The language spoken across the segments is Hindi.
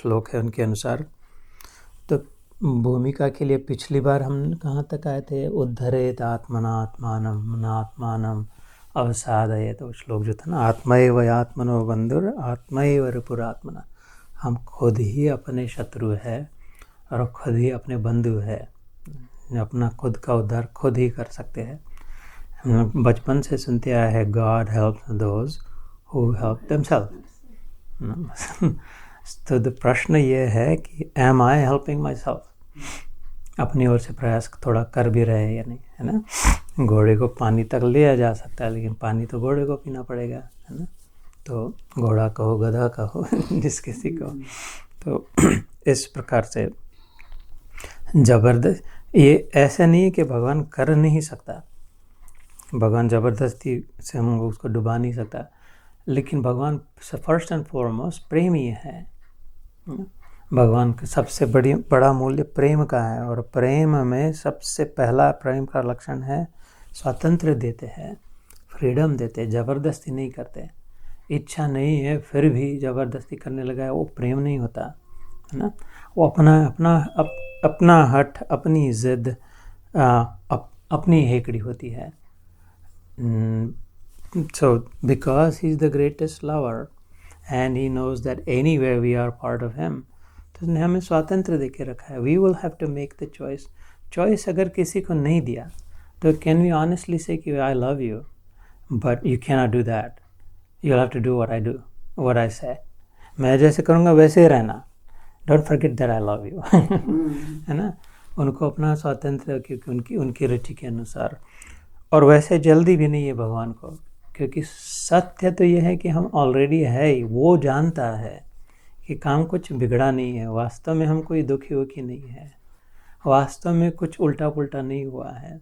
श्लोक है उनके अनुसार। तो भूमिका के लिए पिछली बार हम कहाँ तक आए थे? उद्धरेत आत्मनात्मानम अवसादयेत, तो श्लोक जो था ना, आत्मैव आत्मनो बंधुर आत्मैव रिपुरात्मना, हम खुद ही अपने शत्रु है और खुद ही अपने बंधु है, अपना खुद का उद्धार खुद ही कर सकते हैं। हम बचपन से सुनते आए हैं God help those who help themselves. तो प्रश्न ये है कि am I helping myself? अपनी ओर से प्रयास थोड़ा कर भी रहे या नहीं, है ना। घोड़े को पानी तक लिया जा सकता है, लेकिन पानी तो घोड़े को पीना पड़ेगा, है ना। तो घोड़ा कहो गधा कहो जिस किसी को, तो इस प्रकार से जबरदस्त, ये ऐसा नहीं है कि भगवान कर नहीं सकता, भगवान ज़बरदस्ती से हम उसको डुबा नहीं सकता, लेकिन भगवान फर्स्ट एंड फॉरमोस्ट प्रेमी है। भगवान का सबसे बड़ा मूल्य प्रेम का है, और प्रेम में सबसे पहला प्रेम का लक्षण है स्वातंत्र्य देते हैं, फ्रीडम देते हैं, ज़बरदस्ती नहीं करते। इच्छा नहीं है फिर भी ज़बरदस्ती करने लगा है, वो प्रेम नहीं होता, है ना। वो अपना हठ, अपनी ज़िद, अपनी हेकड़ी होती है। So because he is the greatest lover and he knows that anywhere we are part of him, तो उसने हमें स्वातंत्र दे के रखा है। We will have to make the choice. Choice अगर किसी को नहीं दिया तो can we honestly say कि I love you, but you cannot do that. You'll have to do what I do, what I say. मैं जैसे करूँगा वैसे ही रहना. Don't forget that I love you. है ना। उनको अपना स्वातंत्र, क्योंकि उनकी रुचि के अनुसार, और वैसे जल्दी भी नहीं है भगवान को, क्योंकि सत्य तो यह है कि हम ऑलरेडी है ही। वो जानता है कि काम कुछ बिगड़ा नहीं है, वास्तव में हम कोई दुखी वुखी नहीं है, वास्तव में कुछ उल्टा पुल्टा नहीं हुआ है।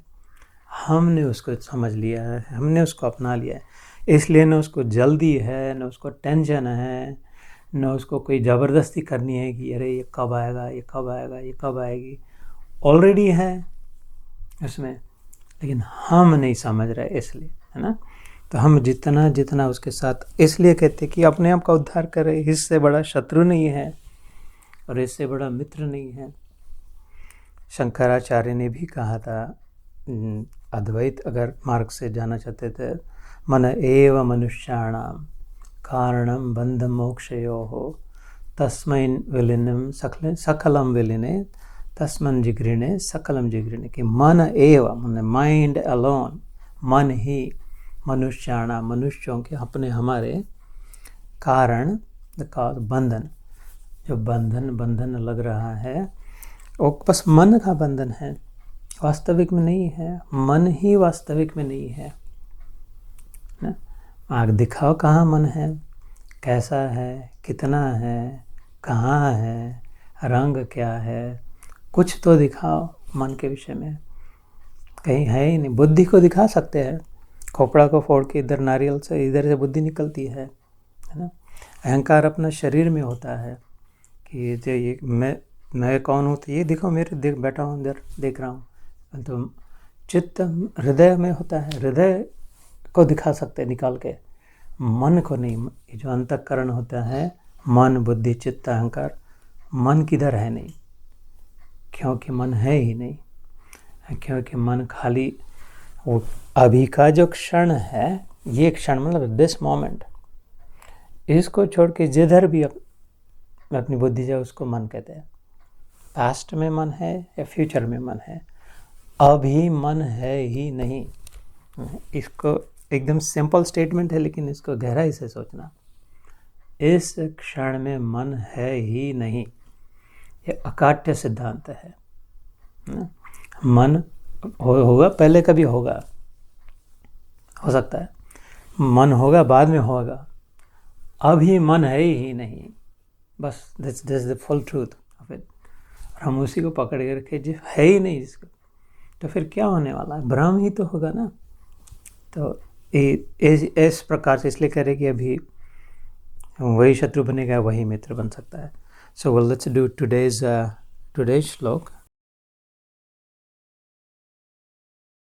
हमने उसको समझ लिया है, हमने उसको अपना लिया है, इसलिए न उसको जल्दी है, न उसको टेंशन है, न उसको कोई ज़बरदस्ती करनी है कि अरे ये कब आएगा, ये कब आएगा, ये कब आएगी। ऑलरेडी है उसमें, लेकिन हम नहीं समझ रहे, इसलिए, है ना। तो हम जितना उसके साथ, इसलिए कहते कि अपने आप का उद्धार करे, इससे बड़ा शत्रु नहीं है और इससे बड़ा मित्र नहीं है। शंकराचार्य ने भी कहा था, अद्वैत अगर मार्ग से जाना चाहते थे, मन एव मनुष्याणाम कारणम बंध मोक्षयोः तस्मैन विलीनम सकलम विलीने तस्मन जिगृणे सकलम जिगृणे, कि मन एव, मन माइंड अलोन, मन ही मनुष्याणाम, मनुष्यों के अपने हमारे कारण, बंधन, जो बंधन लग रहा है वो बस मन का बंधन है, वास्तविक में नहीं है। मन ही वास्तविक में नहीं है ना। आग दिखाओ कहाँ मन है, कैसा है, कितना है, कहाँ है, रंग क्या है, कुछ तो दिखाओ मन के विषय में। कहीं है ही नहीं। बुद्धि को दिखा सकते हैं, खोपड़ा को फोड़ के इधर नारियल से, इधर से बुद्धि निकलती है ना। अहंकार अपना शरीर में होता है कि जो ये मैं कौन हूँ, तो ये देखो मेरे बैठा हूँ इधर देख रहा हूँ। तो चित्त हृदय में होता है, हृदय को दिखा सकते हैं निकाल के, मन को नहीं। ये जो अंतःकरण होता है, मन, बुद्धि, चित्त, अहंकार, मन किधर है नहीं, क्योंकि मन है ही नहीं, क्योंकि मन खाली वो अभी का जो क्षण है, ये क्षण मतलब दिस मोमेंट, इसको छोड़ के जिधर भी अपनी बुद्धि जाए उसको मन कहते हैं। पास्ट में मन है या फ्यूचर में मन है, अभी मन है ही नहीं। इसको एकदम सिंपल स्टेटमेंट है, लेकिन इसको गहराई से सोचना, इस क्षण में मन है ही नहीं, ये अकाट्य सिद्धांत है। मन होगा, पहले कभी होगा, हो सकता है, मन होगा बाद में होगा, अभी मन है ही नहीं, बस this the full truth of it. और हम उसी को पकड़ के रखे, जो है ही नहीं जिसको, तो फिर क्या होने वाला है, भ्रम ही तो होगा ना। तो इस प्रकार से इसलिए कह रहे कि अभी वही शत्रु बनेगा, वही मित्र बन सकता है। सो लेट्स डू टुडेज श्लोक।